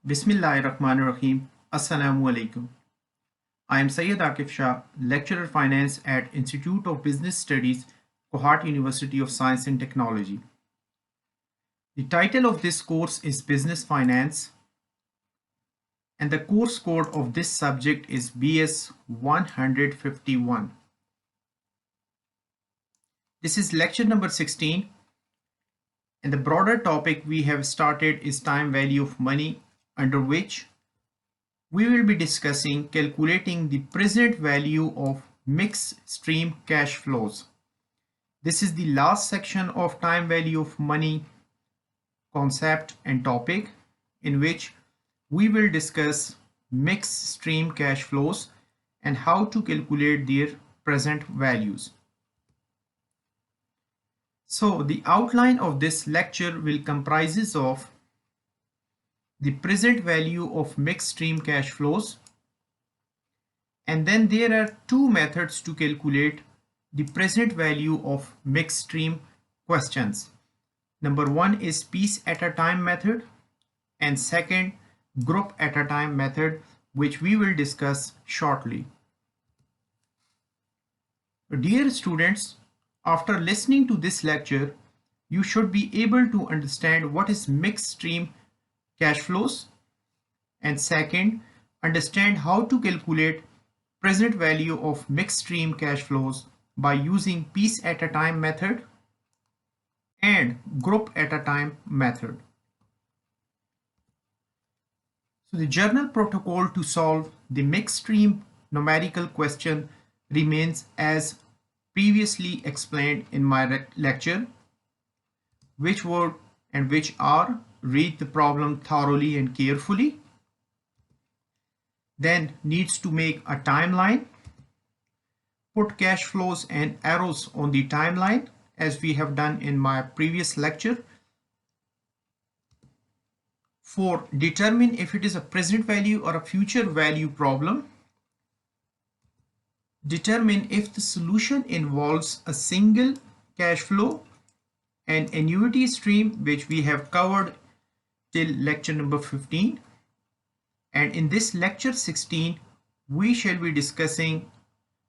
Bismillahirrahmanirrahim. Assalamu alaikum. I am Syed Akif Shah, Lecturer Finance at Institute of Business Studies, Kohat University of Science and Technology. The title of this course is Business Finance, and the course code of this subject is BS 151. This is lecture number 16, and the broader topic we have started is time value of money, under which we will be discussing calculating the present value of mixed stream cash flows. This is the last section of time value of money concept and topic, in which we will discuss mixed stream cash flows and how to calculate their present values. So the outline of this lecture will comprises of the present value of mixed stream cash flows, and then there are two methods to calculate the present value of mixed stream questions. Number one is piece at a time method, and second, group at a time method, which we will discuss shortly. Dear students, after listening to this lecture, you should be able to understand what is mixed stream cash flows, and second, understand how to calculate present value of mixed stream cash flows by using piece at a time method and group at a time method. So the journal protocol to solve the mixed stream numerical question remains as previously explained in my lecture, which were and which are: read the problem thoroughly and carefully, then needs to make a timeline, put cash flows and arrows on the timeline as we have done in my previous lecture. 4. Determine if it is a present value or a future value problem. Determine if the solution involves a single cash flow, an annuity stream, which we have covered till lecture number 15, and in this lecture 16 we shall be discussing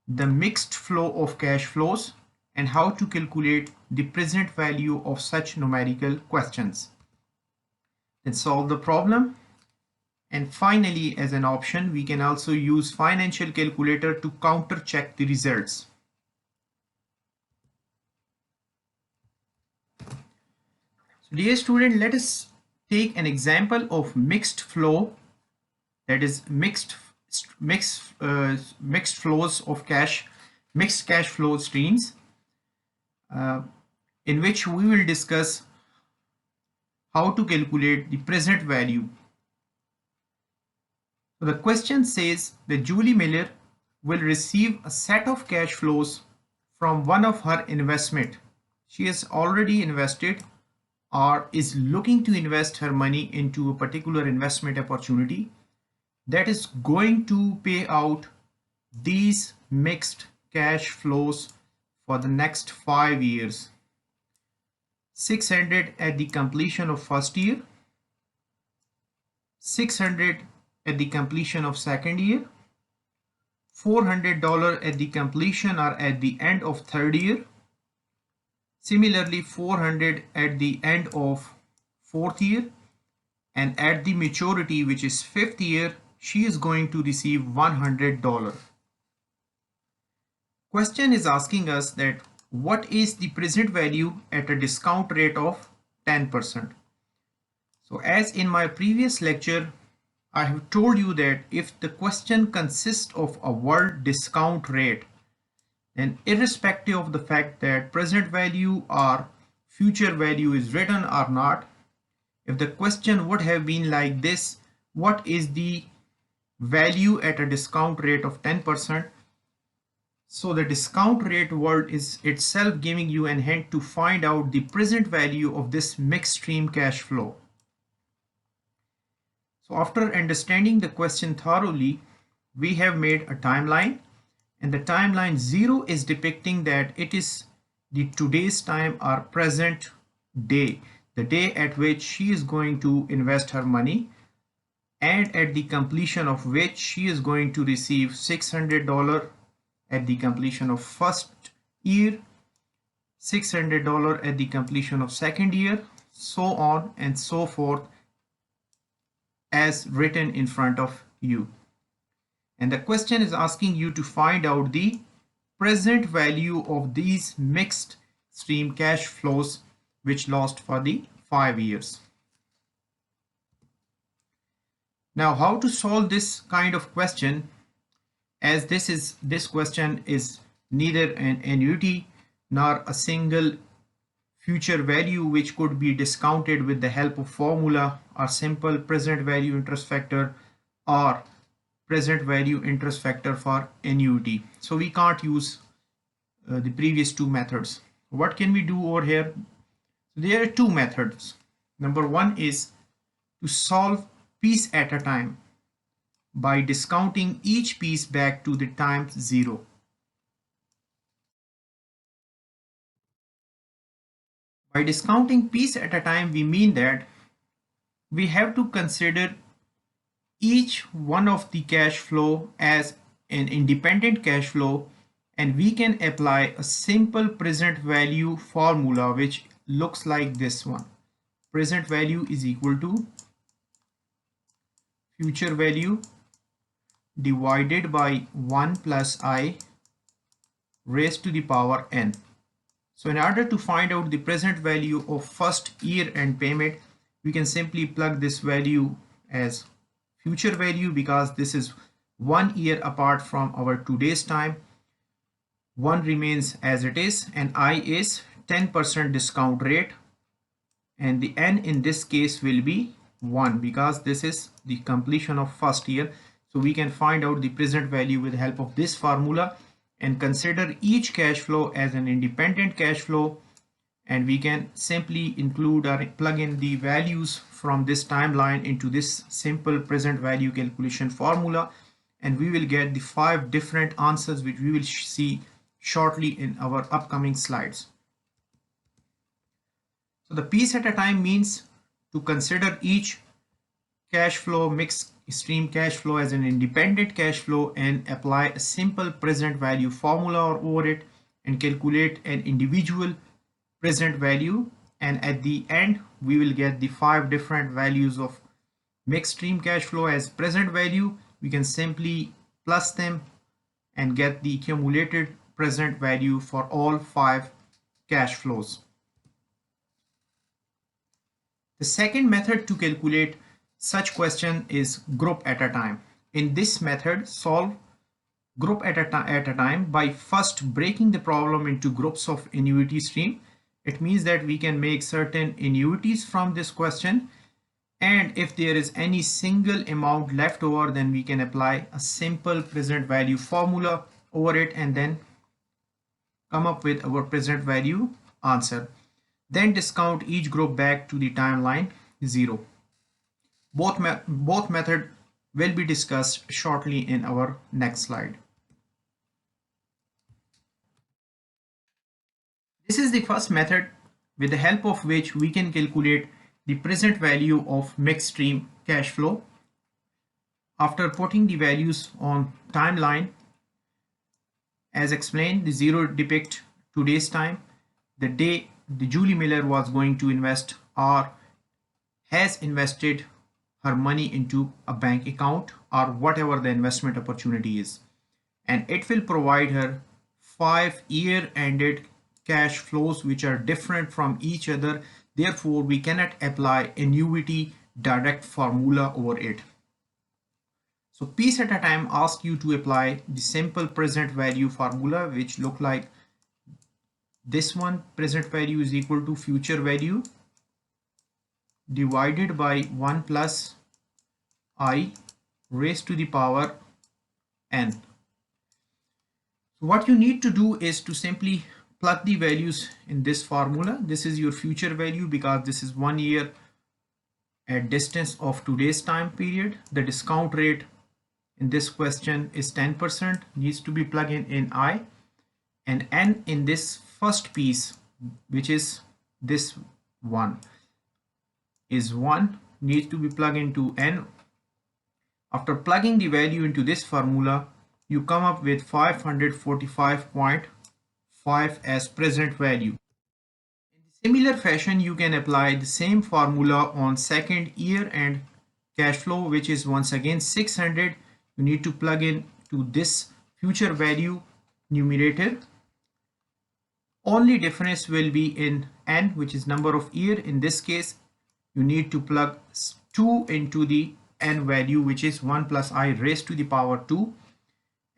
the mixed flow of cash flows and how to calculate the present value of such numerical questions. Then solve the problem, and finally, as an option, we can also use financial calculator to counter check the results. So dear student, let us take an example of mixed flow, that is mixed flows of cash, mixed cash flow streams, in which we will discuss how to calculate the present value. So the question says that Julie Miller will receive a set of cash flows from one of her investment. She has already invested or is looking to invest her money into a particular investment opportunity that is going to pay out these mixed cash flows for the next 5 years. 600 at the completion of first year, 600 at the completion of second year, $400 at the completion or at the end of third year, similarly 400 at the end of fourth year, and at the maturity, which is fifth year, she is going to receive $100. Question is asking us that what is the present value at a discount rate of 10%. So as in my previous lecture, I have told you that if the question consists of a word discount rate, then irrespective of the fact that present value or future value is written or not, if the question would have been like this, what is the value at a discount rate of 10%? So the discount rate word is itself giving you a hint to find out the present value of this mixed stream cash flow. So after understanding the question thoroughly, we have made a timeline, and the timeline 0 is depicting that it is the today's time or present day, the day at which she is going to invest her money. and at the completion of which she is going to receive $600 at the completion of first year, $600 at the completion of second year, so on and so forth as written in front of you. And the question is asking you to find out the present value of these mixed stream cash flows which last for the 5 years. Now, how to solve this kind of question, as this question is neither an annuity nor a single future value which could be discounted with the help of formula or simple present value interest factor or present value interest factor for annuity. So we can't use the previous two methods. What can we do over here? There are two methods. Number one is to solve piece at a time by discounting each piece back to the time 0. By discounting piece at a time, we mean that we have to consider each one of the cash flow as an independent cash flow, and we can apply a simple present value formula which looks like this one. Present value is equal to future value divided by 1 plus I raised to the power n. So in order to find out the present value of first year end payment, we can simply plug this value as future value because this is 1 year apart from our today's time. 1 remains as it is, and I is 10% discount rate, and the n in this case will be 1 because this is the completion of first year. So we can find out the present value with the help of this formula and consider each cash flow as an independent cash flow, and we can simply include or plug in the values from this timeline into this simple present value calculation formula, and we will get the 5 different answers which we will see shortly in our upcoming slides. So the piece at a time means to consider each cash flow, mixed stream cash flow, as an independent cash flow and apply a simple present value formula over it and calculate an individual present value, and at the end we will get the 5 different values of mixed stream cash flow as present value. We can simply plus them and get the accumulated present value for all 5 cash flows. The second method to calculate such question is group at a time. In this method, solve group at a time by first breaking the problem into groups of annuity stream. It means that we can make certain annuities from this question, and if there is any single amount left over, then we can apply a simple present value formula over it and then come up with our present value answer. Then discount each group back to the timeline 0. Both methods will be discussed shortly in our next slide. This is the first method with the help of which we can calculate the present value of mixed stream cash flow. After putting the values on timeline, as explained, the 0 depict today's time, the day the Julie Miller was going to invest or has invested her money into a bank account or whatever the investment opportunity is, and it will provide her 5 year ended cash flows which are different from each other. Therefore we cannot apply annuity direct formula over it. So piece at a time asks you to apply the simple present value formula which look like this one. Present value is equal to future value divided by 1 plus I raised to the power n. So what you need to do is to simply plug the values in this formula. This is your future value because this is 1 year at distance of today's time period. The discount rate in this question is 10%, needs to be plugged in I, and n in this first piece, which is this one, is 1, needs to be plugged into n After plugging the value into this formula, you come up with 545.5 as present value. In similar fashion, you can apply the same formula on second year-end cash flow, which is once again 600. You need to plug in to this future value numerator. Only difference will be in n, which is number of year. In this case, you need to plug 2 into the n value, which is 1 plus I raised to the power 2.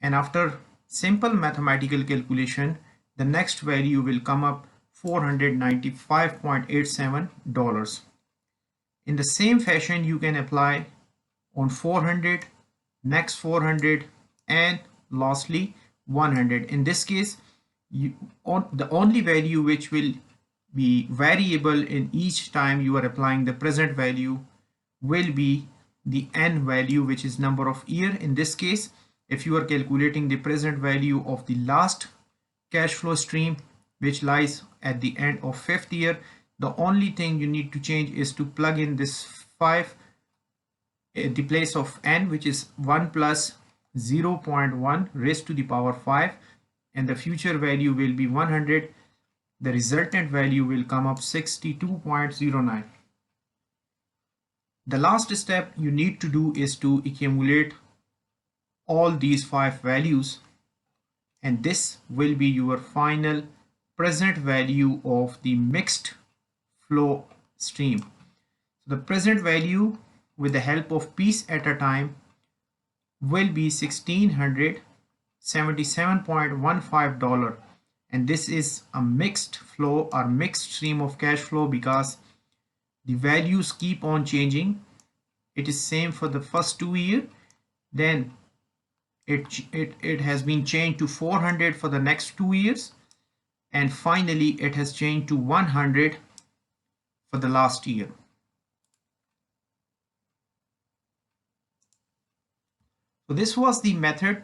And after simple mathematical calculation, the next value will come up $495.87. In the same fashion, you can apply on 400, next 400, and lastly 100. In this case, the only value which will be variable in each time you are applying the present value will be the n value, which is number of year. In this case, if you are calculating the present value of the last cash flow stream, which lies at the end of 5th year, the only thing you need to change is to plug in this 5 at the place of n, which is 1 plus 0.1 raised to the power 5, and the future value will be 100. The resultant value will come up 62.09. The last step you need to do is to accumulate all these 5 values, and this will be your final present value of the mixed flow stream. The present value with the help of piece at a time will be $1,677.15, and this is a mixed flow or mixed stream of cash flow because the values keep on changing. It is same for the first 2 years, then it has been changed to 400 for the next 2 years, and finally it has changed to 100 for the last year. So this was the method,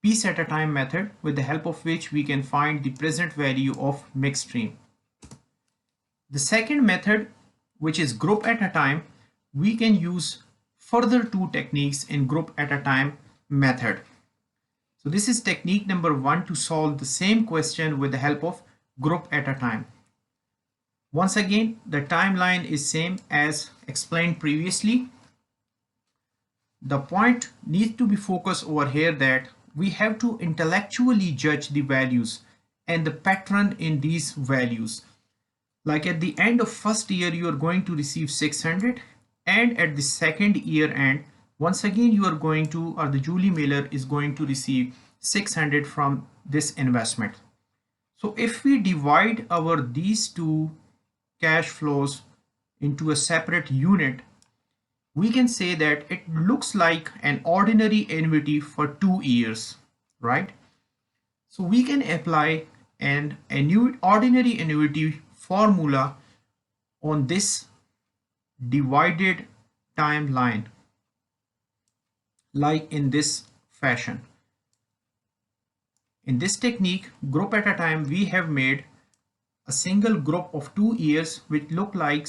piece at a time method, with the help of which we can find the present value of mixed stream. The second method, which is group at a time, we can use further 2 techniques in group at a time method. So this is technique number 1 to solve the same question with the help of group at a time. Once again, the timeline is same as explained previously. The point needs to be focused over here that we have to intellectually judge the values and the pattern in these values. Like at the end of first year, you are going to receive 600, and at the second year end, once again you are going to, or the Julie mailer is going to receive 600 from this investment. So if we divide these 2 cash flows into a separate unit, we can say that it looks like an ordinary annuity for 2 years, right? So we can apply an ordinary annuity formula on this divided timeline, like in this fashion. In this technique, group at a time, we have made a single group of 2 years which look like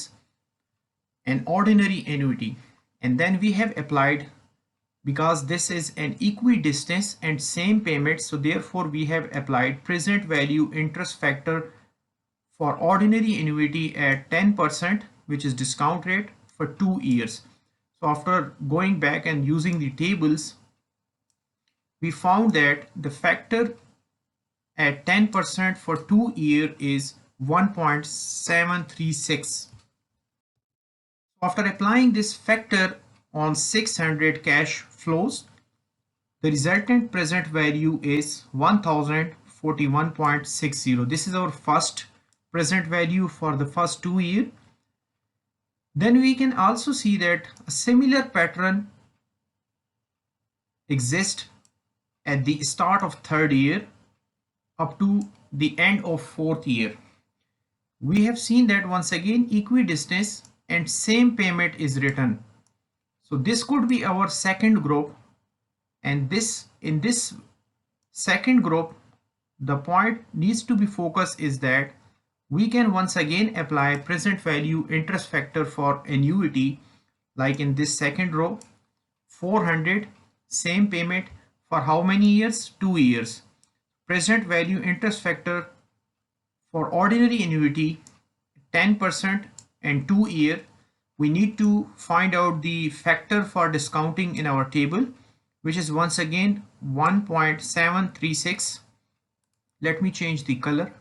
an ordinary annuity, and then we have applied, because this is an equidistance and same payment, so therefore we have applied present value interest factor for ordinary annuity at 10%, which is discount rate for 2 years. So after going back and using the tables, we found that the factor at 10% for 2 years is 1.736. After applying this factor on 600 cash flows, the resultant present value is 1041.60. This is our first present value for the first 2 years. Then we can also see that a similar pattern exists at the start of 3rd year up to the end of 4th year. We have seen that once again equidistance and same payment is written. So this could be our second group, and in this second group, the point needs to be focused is that we can once again apply present value interest factor for annuity, like in this second row 400, same payment for how many years? 2 years. Present value interest factor for ordinary annuity 10% and 2 year. We need to find out the factor for discounting in our table, which is once again 1.736. Let me change the color.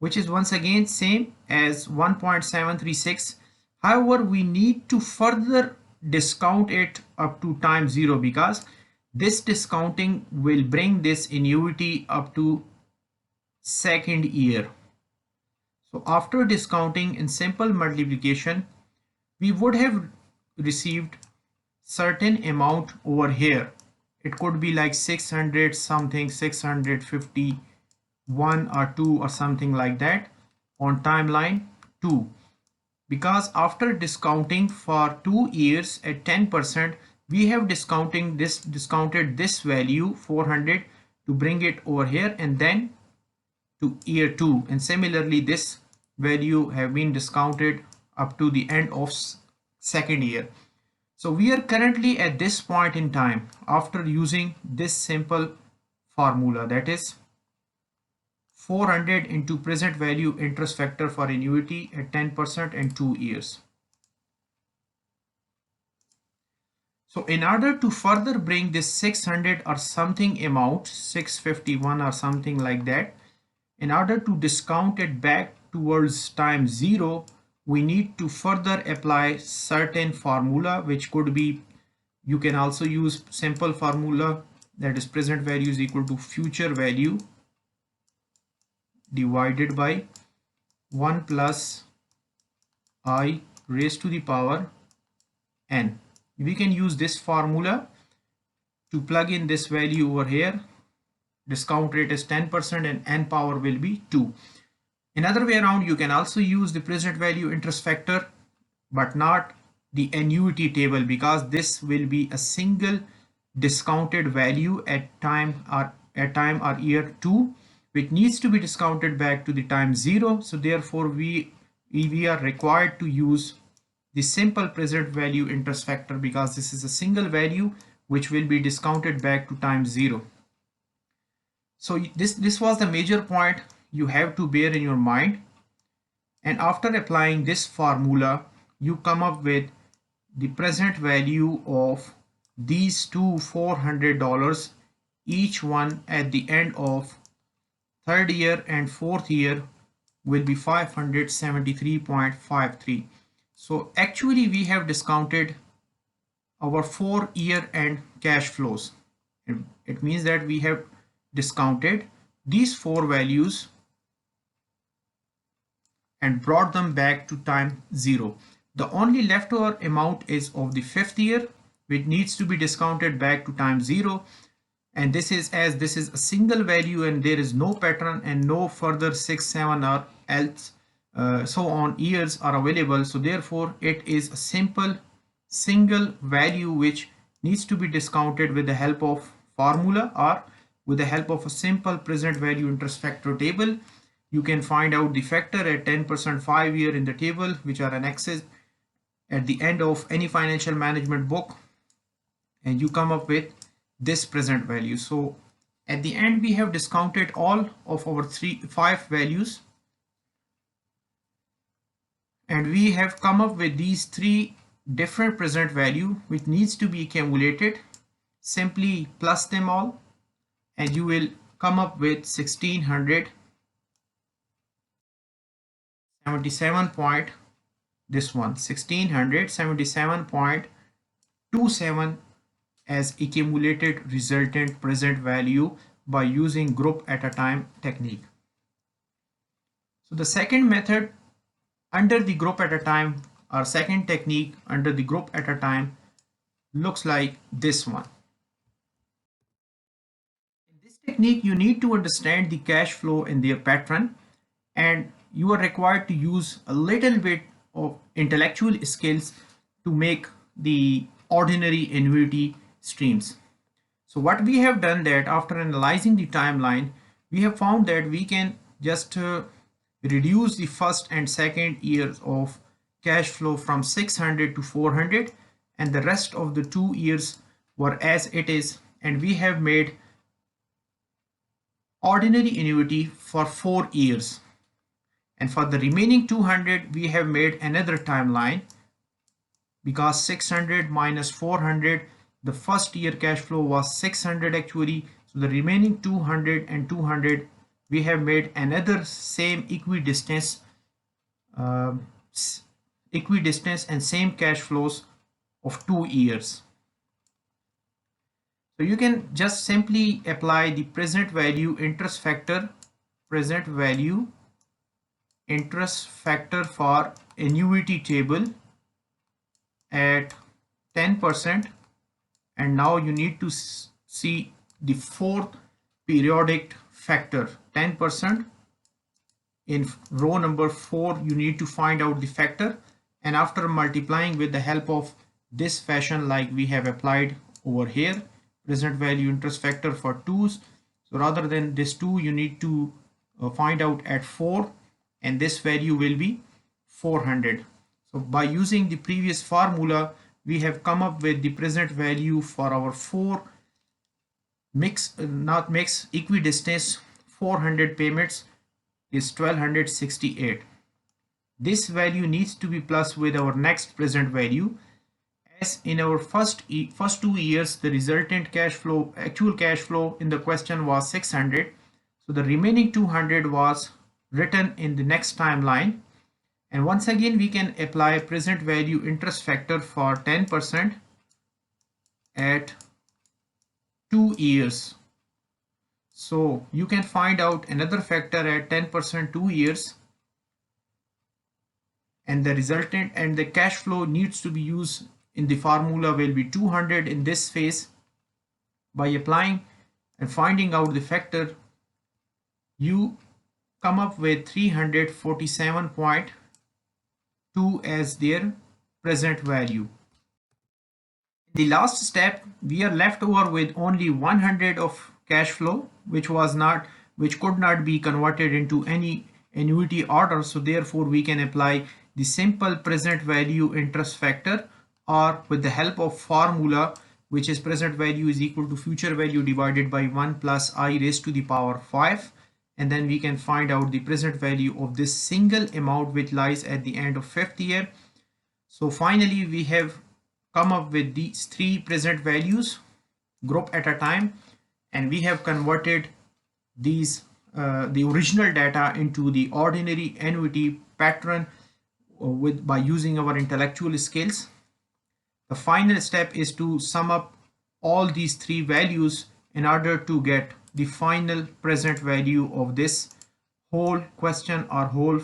Which is once again same as 1.736. However, we need to further discount it up to time 0 because this discounting will bring this annuity up to second year. So after discounting in simple multiplication, we would have received certain amount over here. It could be like 600 something, 651 or 2 or something like that on timeline 2. Because after discounting for 2 years at 10%, we have discounted this value 400 to bring it over here and then to year 2, and similarly this value have been discounted up to the end of second year. So we are currently at this point in time after using this simple formula, that is 400 into present value interest factor for annuity at 10% and 2 years. So in order to further bring this 600 or something amount, 651 or something like that, in order to discount it back towards time 0, we need to further apply certain formula, which could be, you can also use simple formula, that is present value is equal to future value divided by 1 plus I raised to the power n. We can use this formula to plug in this value over here. Discount rate is 10% and n power will be 2. Another way around, you can also use the present value interest factor but not the annuity table, because this will be a single discounted value at time or year 2, which needs to be discounted back to the time 0. So therefore we are required to use the simple present value interest factor, because this is a single value which will be discounted back to time 0. So this was the major point you have to bear in your mind, and after applying this formula you come up with the present value of these two $400 each one at the end of third year and fourth year will be 573.53. So actually we have discounted our 4-year end cash flows. It means that we have discounted these 4 values and brought them back to time 0. The only leftover amount is of the 5th year, which needs to be discounted back to time 0, and this is, as this is a single value and there is no pattern and no further 6, 7 or else so on years are available, so therefore it is a simple single value which needs to be discounted with the help of formula or with the help of a simple present value interest factor table. You can find out the factor at 10%, 5 year in the table, which are annexes at the end of any financial management book, and you come up with this present value. So at the end we have discounted all of our 5 values, and we have come up with these 3 different present value which needs to be accumulated. Simply plus them all and you will come up with 1677 point, this one 1677.27 as accumulated resultant present value by using group at a time technique. So the second method under the group at a time, or second technique under the group at a time, looks like this one. In this technique you need to understand the cash flow in their pattern, and you are required to use a little bit of intellectual skills to make the ordinary annuity streams. So what we have done, that after analyzing the timeline, we have found that we can just reduce the first and second years of cash flow from 600 to 400, and the rest of the 2 years were as it is, and we have made ordinary annuity for 4 years, and for the remaining 200 we have made another timeline, because 600 minus 400, the first year cash flow was 600 actually, so the remaining 200 and 200 we have made another same uh, equidistance and same cash flows of 2 years. So you can just simply apply the present value interest factor for annuity table at 10%, and now you need to see the fourth periodic factor 10%. In row number 4 you need to find out the factor, and after multiplying with the help of this fashion like we have applied over here, present value interest factor for 2's, so rather than this 2 you need to find out at 4, and this value will be 400. So by using the previous formula we have come up with the present value for our 4 equidistance 400 payments is 1268. This value needs to be plus with our next present value, as in our first 2 years the resultant actual cash flow in the question was 600, so the remaining 200 was written in the next timeline, and once again we can apply present value interest factor for 10% at 2 years. So you can find out another factor at 10% 2 years, and the resultant and the cash flow needs to be used in the formula will be 200 in this phase. By applying and finding out the factor, you come up with 347.2 as their present value. In the last step we are left over with only 100 of cash flow, which could not be converted into any annuity order, so therefore we can apply the simple present value interest factor, or with the help of formula which is present value is equal to future value divided by 1 plus I raised to the power 5, and then we can find out the present value of this single amount which lies at the end of 5th year. So finally we have come up with these 3 present values group at a time, and we have converted these the original data into the ordinary annuity pattern by using our intellectual skills. The final step is to sum up all these 3 values in order to get the final present value of this whole question or whole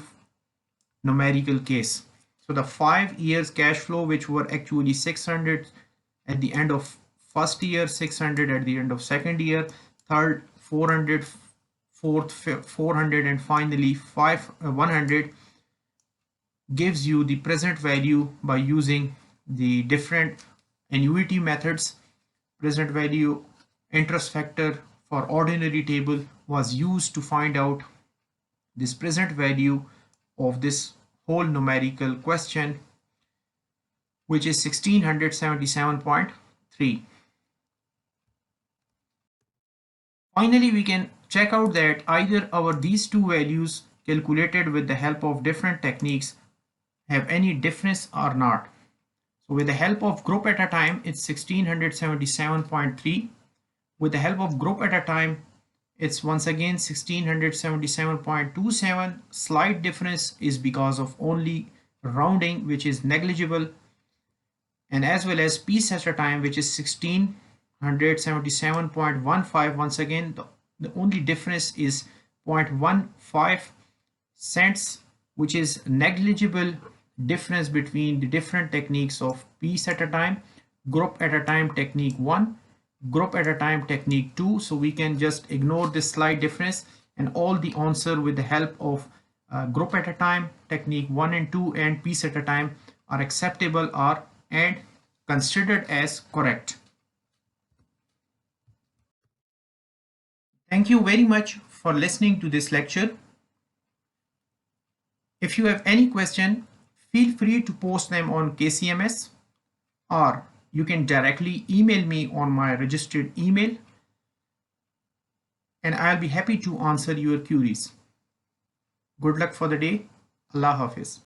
numerical case. So the 5 years cash flow, which were actually 600 at the end of first year, 600 at the end of second year, third 400, fourth 400, and finally 100, gives you the present value by using the different annuity methods. Present value interest factor for ordinary table was used to find out this present value of this whole numerical question, which is 1677.3. Finally, we can check out that either these 2 values calculated with the help of different techniques have any difference or not. So with the help of group at a time, it's 1677.3. With the help of group at a time, it's once again 1677.27. Slight difference is because of only rounding, which is negligible, and as well as piece at a time, which is 1677.15. Once again the only difference is 0.15 cents, which is negligible difference between the different techniques of piece at a time, group at a time technique 1, group at a time technique 2. So we can just ignore this slight difference, and all the answer with the help of group at a time technique 1 and 2 and piece at a time are acceptable and considered as correct. Thank you very much for listening to this lecture. If you have any question, Feel free to post them on KCMS, or you can directly email me on my registered email, and I'll be happy to answer your queries. Good luck for the day. Allah Hafiz.